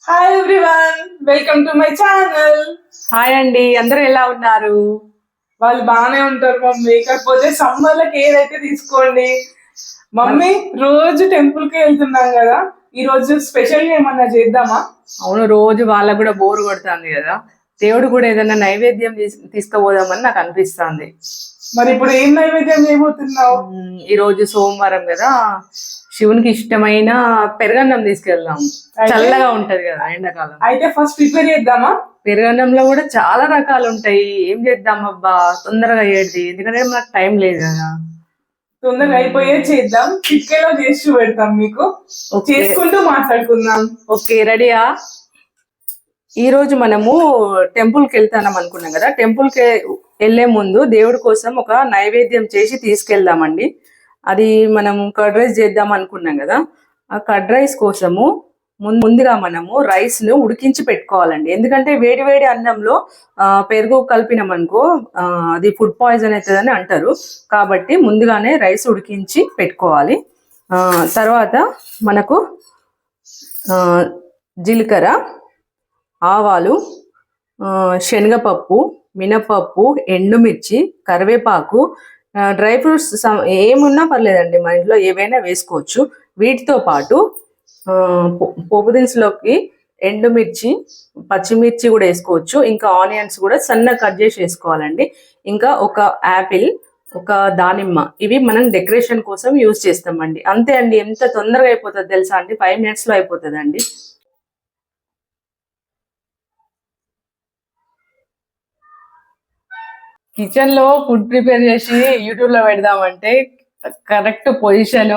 Hi everyone, welcome to my channel. Hi అండి, అందరూ ఎలా ఉన్నారు? వాళ్ళు బాగానే ఉంటారు మమ్మీ, కాకపోతే సమ్మర్లకి ఏదైతే తీసుకోండి. మమ్మీ రోజు టెంపుల్ కి వెళ్తున్నాం కదా, ఈ రోజు స్పెషల్ గా ఏమన్నా చేద్దామా? అవును, రోజు వాళ్ళకు కూడా బోర్ కొడుతుంది కదా, దేవుడు కూడా ఏదైనా నైవేద్యం తీసుకుపోదామని నాకు అనిపిస్తుంది. మరి ఇప్పుడు ఏం నైవేద్యం చేయబోతున్నావు? ఈ రోజు సోమవారం కదా, శివునికి ఇష్టమైన పెరుగన్నం తీసుకెళ్దాం. చల్లగా ఉంటది కదా ఎండాకాలం. అయితే ఫస్ట్ ప్రిపేర్ చేద్దామా? పెరుగన్నంలో కూడా చాలా రకాలు ఉంటాయి. ఏం చేద్దాం అబ్బా, తొందరగా అయ్యేది, ఎందుకంటే నాకు టైం లేదు కదా. తొందరగా అయిపోయే చేద్దాం, చిట్కేలో చేసి పెడతాం మీకు, చేసుకుంటూ మాట్లాడుకుందాం. ఓకే, రెడీయా? ఈ రోజు మనము టెంపుల్ కి వెళ్తాం అనుకున్నాం కదా, టెంపుల్ కి వెళ్లే ముందు దేవుడి కోసం ఒక నైవేద్యం చేసి తీసుకెళ్దామండి. అది మనం కర్డ్ రైస్ చేద్దాం అనుకున్నాం కదా, ఆ కర్డ్ రైస్ కోసము ముందుగా మనము రైస్ ను ఉడికించి పెట్టుకోవాలండి. ఎందుకంటే వేడి వేడి అన్నంలో పెరుగు కలిపినాం అనుకో, అది ఫుడ్ పాయిజన్ అవుతుందని అంటారు. కాబట్టి ముందుగానే రైస్ ఉడికించి పెట్టుకోవాలి. తర్వాత మనకు జీలకర్ర, ఆవాలు, శనగపప్పు, మినపప్పు, ఎండుమిర్చి, కరివేపాకు, డ్రై ఫ్రూట్స్ ఏమున్నా పర్లేదండి, మన ఇంట్లో ఏవైనా వేసుకోవచ్చు. వీటితో పాటు పోపు దినుసులోకి ఎండుమిర్చి, పచ్చిమిర్చి కూడా వేసుకోవచ్చు. ఇంకా ఆనియన్స్ కూడా సన్నగా కట్ చేసి వేసుకోవాలండి. ఇంకా ఒక యాపిల్, ఒక దానిమ్మ, ఇవి మనం డెకరేషన్ కోసం యూజ్ చేస్తామండి. అంతే అండి, ఎంత తొందరగా అయిపోతుంది తెలుసా అండి, 5 minutes లో అయిపోతుంది అండి. కిచెన్ లో ఫుడ్ ప్రిపేర్ చేసి యూట్యూబ్ లో పెడదామంటే కరెక్ట్ పొజిషన్,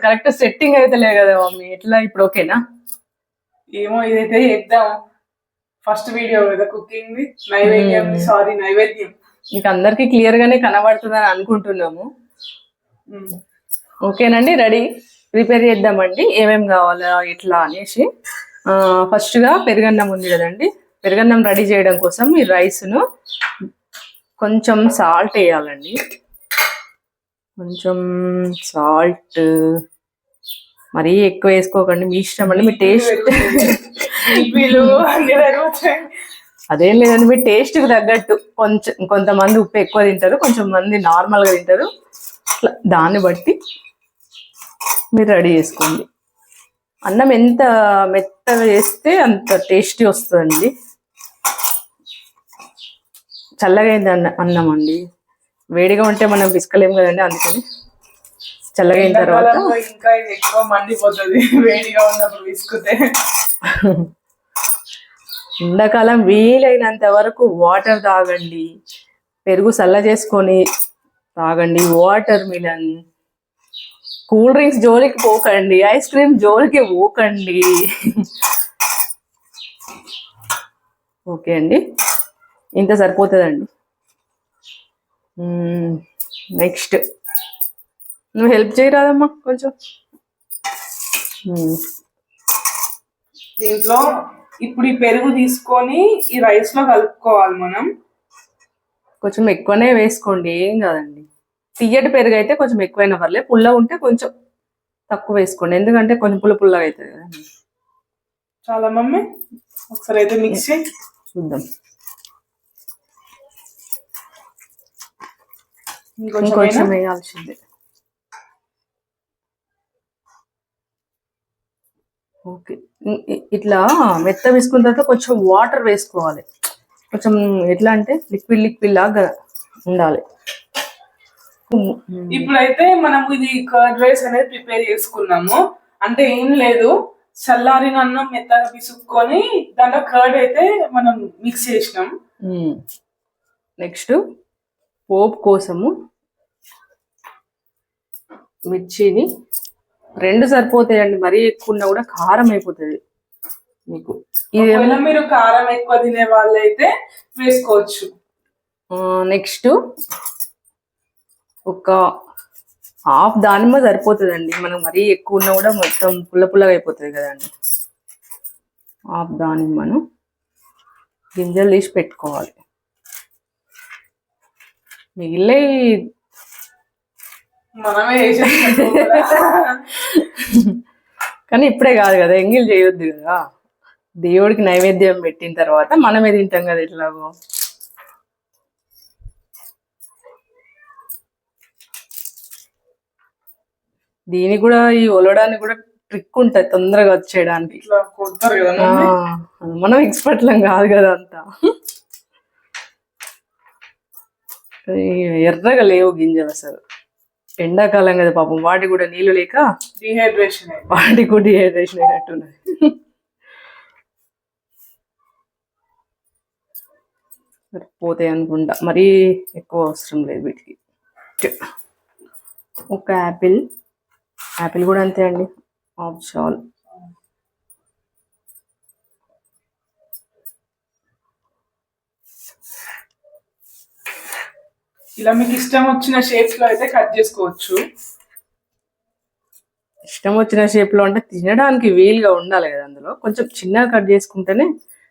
కరెక్ట్ సెట్టింగ్ అయితే లేదు కదా మమ్మీ. ఎట్లా ఇప్పుడు ఓకేనా? ఏమో, ఇదైతే చేద్దాం. ఫస్ట్ వీడియో కదా కుకింగ్, నైవేద్యం. మీకు అందరికి క్లియర్ గానే కనబడుతుందని అనుకుంటున్నాము. ఓకేనండి, రెడీ, ప్రిపేర్ చేద్దామండి. ఏమేమి కావాలా ఎట్లా అనేసి, ఫస్ట్ గా పెరుగన్నం ఉంది కదండి, పెరుగన్నం రెడీ చేయడం కోసం ఈ రైస్ ను కొంచెం సాల్ట్ వేయాలండి. కొంచెం సాల్ట్, మరీ ఎక్కువ వేసుకోకండి, మీ ఇష్టం అండి, మీ టేస్ట్. అదేం లేదండి, మీ టేస్ట్ కి తగ్గట్టు. కొంతమంది ఉప్పు ఎక్కువ తింటారు, కొంచెం మంది నార్మల్ గా తింటారు. దాన్ని బట్టి మీరు రెడీ చేసుకోండి. అన్నం ఎంత మెత్తగా చేస్తే అంత టేస్టీ వస్తుందండి. చల్లగా అయింది అన్నం అండి, వేడిగా ఉంటే మనం పిసుకలేము కదండి, అందుకని చల్లగా అయిన తర్వాత ఇంకా ఇది ఎక్కువ మండిపోతుంది వేడిగా ఉన్నప్పుడు పిసుకుతే. ఎండాకాలం వీలైనంత వరకు వాటర్ తాగండి, పెరుగు చల్ల చేసుకొని తాగండి, వాటర్ మిలన్, కూల్ డ్రింక్స్ జోలికి పోకండి, ఐస్ క్రీమ్ జోలికి పోకండి. ఓకే అండి, ఇంత సరిపోతుందండి. నెక్స్ట్ నువ్వు హెల్ప్ చేయరాదమ్మా కొంచెం. దీంట్లో ఇప్పుడు ఈ పెరుగు తీసుకొని ఈ రైస్ లో కలుపుకోవాలి మనం. కొంచెం ఎక్కువనే వేసుకోండి, ఏం కాదండి. తియ్యటి పెరుగు అయితే కొంచెం ఎక్కువైనా పర్లేదు, పుల్ల ఉంటే కొంచెం తక్కువ వేసుకోండి, ఎందుకంటే కొంచెం పుల్లగా అవుతుంది కదా. చాలా మమ్మీ, ఒకసారి అయితే మిక్స్ చేయి చూద్దాం. ఇంకొంచెం వేయాల్సిందే. ఓకే, ఇట్లా మెత్త వేసుకున్న తర్వాత కొంచెం వాటర్ వేసుకోవాలి. కొంచెం ఎట్లా అంటే లిక్విడ్ లాగా ఉండాలి. ఇప్పుడైతే మనం ఇది కర్డ్ రైస్ అనేది ప్రిపేర్ చేసుకున్నాము. అంటే ఏం లేదు, చల్లారిన అన్నం మెత్తగా పిసుక్కొని దాంట్లో కర్డ్ అయితే మనం మిక్స్ చేసినాం. నెక్స్ట్ పోపు కోసము మిర్చిని 2 సరిపోతాయండి, మరీ ఎక్కువ ఉన్నా కూడా కారం అయిపోతుంది మీకు. ఇదేమో మీరు కారం ఎక్కువ తినే వాళ్ళైతే వేసుకోవచ్చు. నెక్స్ట్ ఒక హాఫ్ దానిమ్మ సరిపోతుందండి, మనం మరీ ఎక్కువ ఉన్నా కూడా మొత్తం పుల్లగా అయిపోతుంది కదండి. హాఫ్ దానిమ్మను గింజలు తీసి పెట్టుకోవాలి. మిగిలిన మనమే కానీ ఇప్పుడే కాదు కదా, ఎంగిల్ చేయొద్దు కదా. దేవుడికి నైవేద్యం పెట్టిన తర్వాత మనమే తింటాం కదా ఎట్లాగో. దీనికి కూడా ఈ ఒలడానికి కూడా ట్రిక్ ఉంటది తొందరగా వచ్చేయడానికి. ఇట్లా కొడతారు కదా ఆ, మమ్మీ. మనం ఎక్స్పర్ట్లం కాదు కదా అంతా. ఎర్రగా లేవు గింజలు అసలు. ఎండాకాలం కదా పాపం, వాటికి కూడా నీళ్లు లేక డిహైడ్రేషన్ వాటికి కూడా డిహైడ్రేషన్ అయినట్టున్నది. పోతాయి అనుకుంటా, మరీ ఎక్కువ అవసరం లేదు వీటికి. ఒక యాపిల్, యాపిల్ కూడా అంతే అండి, ఆఫ్ చాలు. ఇలా మీకు ఇష్టం వచ్చిన షేప్స్ లో అయితే కట్ చేసుకోవచ్చు. ఇష్టం వచ్చిన షేప్ లో అంటే తినడానికి వీలుగా ఉండాలి కదా, అందులో కొంచెం చిన్నగా కట్ చేసుకుంటేనే.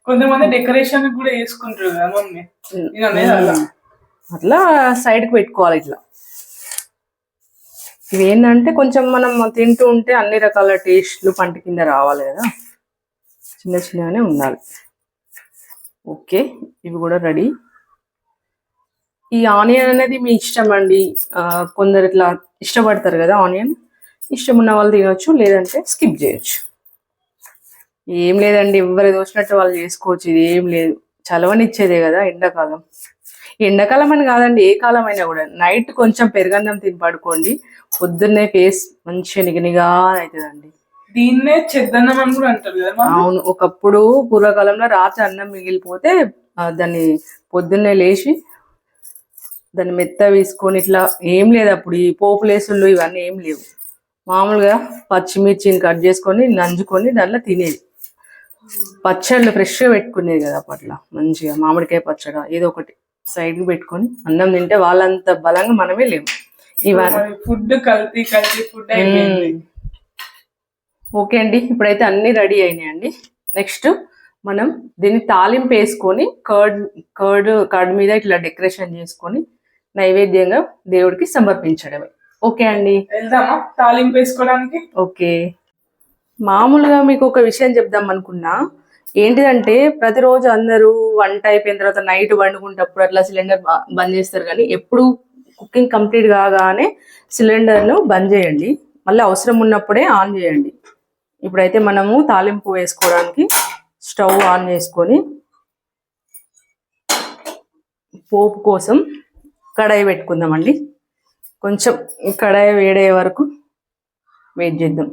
కొంతమంది డెకరేషన్ కూడా వేసుకుంటారు కదా మమ్మీ, నేను అనేది అలా. అట్లా సైడ్కి పెట్టుకోవాలి ఇట్లా. ఇవి ఏంటంటే కొంచెం మనం తింటూ ఉంటే అన్ని రకాల టేస్ట్లు పంట కింద రావాలి కదా, చిన్న చిన్నగానే ఉండాలి. ఓకే, ఇవి కూడా రెడీ. ఈ ఆనియన్ అనేది మీ ఇష్టం అండి. కొందరు ఇట్లా ఇష్టపడతారు కదా ఆనియన్, ఇష్టం ఉన్న వాళ్ళు తినొచ్చు, లేదంటే స్కిప్ చేయొచ్చు. ఏం లేదండి, ఎవరు దోచినట్టు వాళ్ళు చేసుకోవచ్చు. ఇది ఏం లేదు, చలవనిచ్చేదే కదా ఎండాకాలం. ఎండాకాలం అని కాదండి, ఏ కాలం అయినా కూడా నైట్ కొంచెం పెరుగన్నం తిని పడుకోండి, పొద్దున్నే ఫేస్ మంచిగా నిగనిగా అవుతుందండి. దీన్నే చెద్దన్నం అని కూడా అంటారు కదా మమ్మీ. అవును, ఒకప్పుడు పూర్వకాలంలో రాత్రి అన్నం మిగిలిపోతే దాన్ని పొద్దున్నే లేచి దాన్ని మెత్త వేసుకొని ఇట్లా, ఏం లేదు అప్పుడు ఈ పోపులేసుళ్ళు ఇవన్నీ ఏం లేవు. మామూలుగా పచ్చిమిర్చిని కట్ చేసుకొని నంజుకొని దాంట్లో తినేది. పచ్చళ్ళు ఫ్రెష్గా పెట్టుకునేది కదా అప్పట్లో, మంచిగా మామిడికాయ పచ్చడి ఏదో ఒకటి సైడ్కి పెట్టుకొని అన్నం తింటే వాళ్ళంత బలంగా మనమే లేము. ఇవన్నీ ఫుడ్ కల్తీ ఫుడ్ అయిపోయింది. ఓకే అండి, ఇప్పుడైతే అన్ని రెడీ అయినాయండి. నెక్స్ట్ మనం దీన్ని తాలింపు వేసుకొని కర్డ్ మీద ఇట్లా డెకరేషన్ చేసుకొని నైవేద్యంగా దేవుడికి సమర్పించడమే. ఓకే అండి, వెళ్దామా తాలింపు వేసుకోవడానికి? ఓకే. మామూలుగా మీకు ఒక విషయం చెప్దాం అనుకున్నా, ఏంటిదంటే ప్రతిరోజు అందరూ వంట అయిపోయిన తర్వాత నైట్ వండుకుంటప్పుడు అట్లా సిలిండర్ బంద్ చేస్తారు, కానీ ఎప్పుడు కుకింగ్ కంప్లీట్ కాగానే సిలిండర్ను బంద్ చేయండి, మళ్ళీ అవసరం ఉన్నప్పుడే ఆన్ చేయండి. ఇప్పుడైతే మనము తాలింపు వేసుకోవడానికి స్టవ్ ఆన్ చేసుకొని పోపు కోసం కడాయి పెట్టుకుందామండి. కొంచెం కడాయి వేడయ్యే వరకు వెయిట్ చేద్దాం.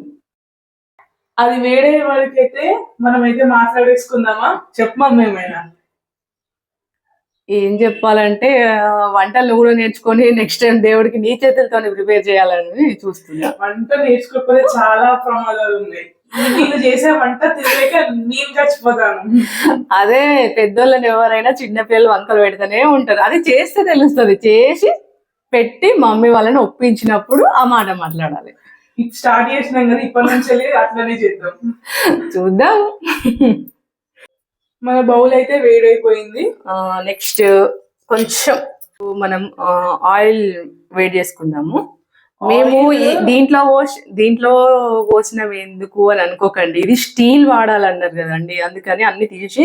అది వేడే వరకు అయితే మనమైతే మాట్లాడేసుకుందామా? చెప్పమా మేమైనా. ఏం చెప్పాలంటే వంటలు కూడా నేర్చుకొని నెక్స్ట్ టైం దేవుడికి నీ చేతులతో ప్రిపేర్ చేయాలని చూస్తున్నా. వంట నేర్చుకోకపోతే చాలా ప్రమాదాలు ఉన్నాయి. వీళ్ళు చేసే వంట తినలేక నేను చచ్చిపోతాను. అదే పెద్దోళ్ళని ఎవరైనా చిన్నపిల్లలు వంకలు పెడతానే ఉంటారు, అది చేస్తే తెలుస్తుంది. చేసి పెట్టి మమ్మీ వాళ్ళని ఒప్పించినప్పుడు ఆ మాట మాట్లాడాలి. స్టార్ట్ చేసినాం కదా, ఇప్పటి నుంచి అట్లనే చేద్దాం. చూద్దాం. మన బౌల్ అయితే వేడైపోయింది. నెక్స్ట్ కొంచెం మనం ఆయిల్ వేడి చేసుకుందాము. మేము దీంట్లో పోసినవి ఎందుకు అని అనుకోకండి, ఇది స్టీల్ వాడాలన్నారు కదండి, అందుకని అన్ని తీసి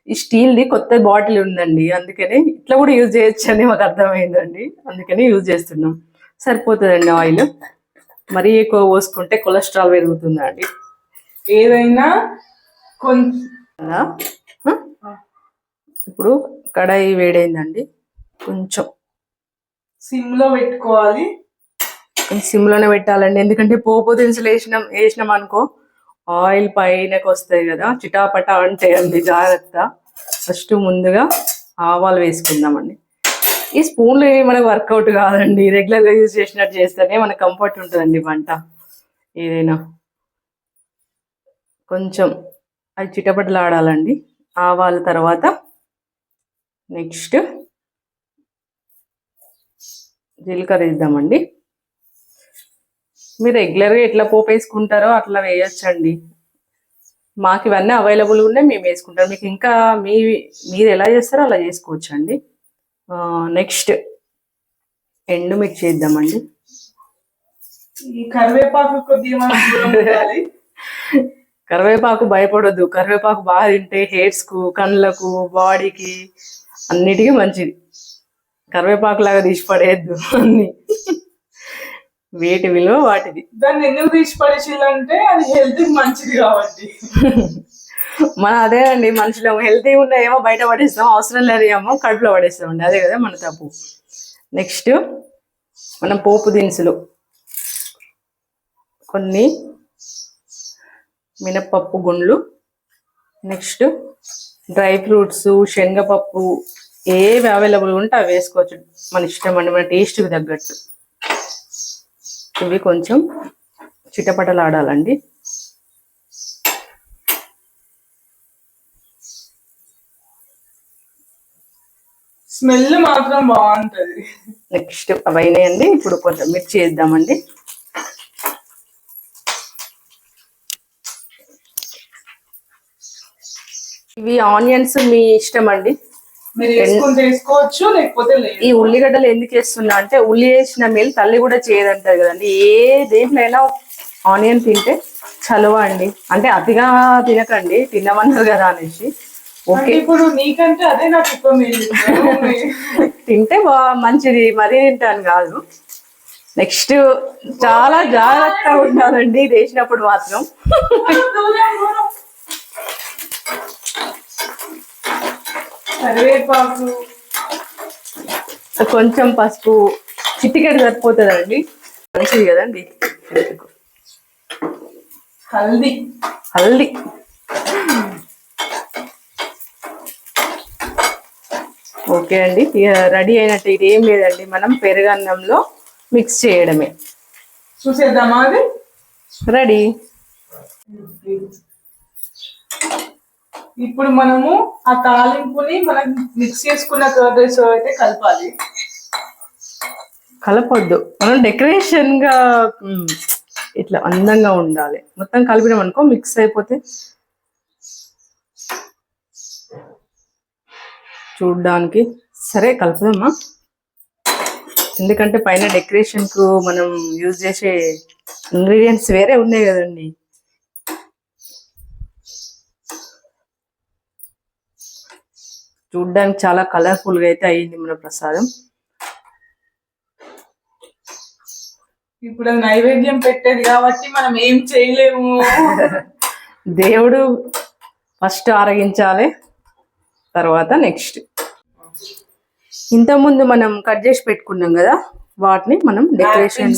ఈ స్టీల్ది కొత్త బాటిల్ ఉందండి, అందుకని ఇట్లా కూడా యూజ్ చేయొచ్చు అని మాకు అర్థమైందండి, అందుకని యూజ్ చేస్తున్నాం. సరిపోతుందండి ఆయిల్, మరీ ఎక్కువ పోసుకుంటే కొలెస్ట్రాల్ పెరుగుతుందండి. ఏదైనా కొంచెం. ఇప్పుడు కడాయి వేడైందండి, కొంచెం సిమ్లో పెట్టుకోవాలి. సిమ్లోనే పెట్టాలండి, ఎందుకంటే పోపు దినుసులు వేసినాం అనుకో ఆయిల్ పైనకి వస్తాయి కదా, చిటాపట అంటాయండి, జాగ్రత్త. ఫస్ట్ ముందుగా ఆవాలు వేసుకుందామండి. ఈ స్పూన్లు మనకు వర్కౌట్ కాదండి, రెగ్యులర్గా యూజ్ చేసినట్టు చేస్తేనే మనకు కంఫర్ట్ ఉంటుందండి వంట ఏదైనా. కొంచెం అది చిటపటలు ఆడాలండి ఆవాల తర్వాత. నెక్స్ట్ జీలకర్ర వేద్దామండి. మీరు రెగ్యులర్గా ఎట్లా పోపు వేసుకుంటారో అట్లా వేయచ్చండి, మాకు ఇవన్నీ అవైలబుల్గా ఉన్నాయి, మేము వేసుకుంటాం. మీకు ఇంకా మీరు ఎలా చేస్తారో అలా చేసుకోవచ్చు అండి. నెక్స్ట్ ఎండుమిర్చి వేద్దామండి. ఈ కరివేపాకు కొద్దిగా కరివేపాకు భయపడొద్దు, కరివేపాకు బాగా తింటే హెయిర్స్ కు, కళ్ళకు, బాడీకి అన్నిటికీ మంచిది. కరివేపాకు లాగా తీసి పడేయద్దు అన్ని. వేటి విలువ వాటిది. దాన్ని ఎందుకు తీసి పడేసిల్లంటే అది హెల్త్ మంచిది కాబట్టి. మనం అదే అండి, మనుషులు హెల్తీ ఉన్నాయేమో బయట పడేస్తాం, అవసరం లేదేమో కడుపులో పడేస్తామండి. అదే కదా మన తప్పు. నెక్స్ట్ మనం పోపు దినుసులు కొన్ని మినప్పప్పు గుండ్లు, నెక్స్ట్ డ్రై ఫ్రూట్స్, శనగపప్పు ఏవి అవైలబుల్ ఉంటే అవి వేసుకోవచ్చు, మన ఇష్టం అండి, మన టేస్ట్కి తగ్గట్టు. ఇవి కొంచెం చిటపటలాడాలండి. స్మెల్ మాత్రం బాగుంటది. నెక్స్ట్ అవైనాయండి. ఇప్పుడు కొంచెం మిర్చి వేద్దామండి. ఇవి ఆనియన్స్ మీ ఇష్టం అండి, మీరు వేసుకుంటే వేసుకోవచ్చు, లేకపోతే లేదు. ఈ ఉల్లిగడ్డలు ఎందుకు వేస్తున్నా అంటే ఉల్లి వేసిన మేలు తల్లి కూడా చేయదంటారు కదండి. ఏ దేంట్లో అయినా ఆనియన్ తింటే చలువ అండి, అంటే అతిగా తినకండి, తినమన్నారు కదా అనేసి. ఓకే, ఇప్పుడు నీకంటే అదే నాకు ఎక్కువ మీరు తింటే మంచిది, మరీ తింటాను కాదు. నెక్స్ట్ చాలా జాగ్రత్తగా ఉండాలండి ఇది వేసినప్పుడు మాత్రం. కరివేపాకు, కొంచెం పసుపు, చిటికెడు సరిపోతుందండి, మంచిది కదండి. హల్దీ హల్దీ ఓకే అండి, రెడీ అయినట్టు. ఇది ఏం లేదండి, మనం పెరుగన్నంలో మిక్స్ చేయడమే. చూసేద్దామా అది? రెడీ. ఇప్పుడు మనము ఆ తాలింపుని మనం మిక్స్ చేసుకున్న కర్డ్ రైస్ అయితే కలపాలి. కలపొద్దు, మనం డెకరేషన్ గా ఇట్లా అందంగా ఉండాలి. మొత్తం కలిపినాం అనుకో మిక్స్ అయిపోతే చూడ్డానికి సరే. కలుపుదామా, ఎందుకంటే పైన డెకరేషన్ కు మనం యూజ్ చేసే ఇంగ్రీడియంట్స్ వేరే ఉన్నాయి కదండి. చూడ్డానికి చాలా కలర్ఫుల్ గా అయితే అయ్యింది మన ప్రసాదం. ఇప్పుడు నైవేద్యం పెట్టేది కాబట్టి మనం ఏం చేయలేము. దేవుడు ఫస్ట్ ఆరగించాలి, తర్వాత నెక్స్ట్. ఇంతకుముందు మనం కట్ చేసి పెట్టుకున్నాం కదా, వాటిని మనం డెకరేషన్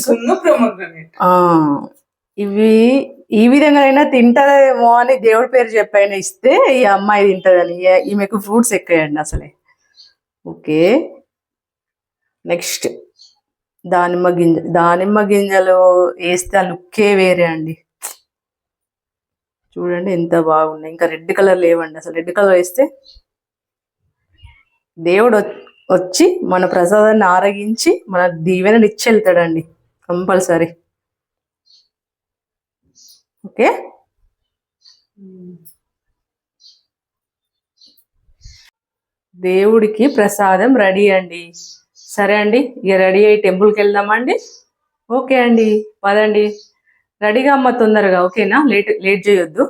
ఇవి ఈ విధంగా తింటదేమో అని దేవుడి పేరు చెప్పైనా ఇస్తే ఈ అమ్మాయి తింటదని, ఈమెకు ఫ్రూట్స్ ఎక్కాయండి అసలే. ఓకే, నెక్స్ట్ దానిమ్మ గింజలు వేస్తే ఆ లుక్కే వేరే అండి. చూడండి ఎంత బాగున్నాయి. ఇంకా రెడ్ కలర్ లేవండి, అసలు రెడ్ కలర్ వేస్తే దేవుడు వచ్చి మన ప్రసాదాన్ని ఆరగించి మన దీవెనలు ఇచ్చి వెళ్తాడండి కంపల్సరీ. ఓకే, దేవుడికి ప్రసాదం రెడీ అండి. సరే అండి, ఇక రెడీ అయ్యి టెంపుల్కి వెళ్దామండి. ఓకే అండి, పదండి. రెడీగా అమ్మ తొందరగా, ఓకేనా? లేట్ చేయొద్దు.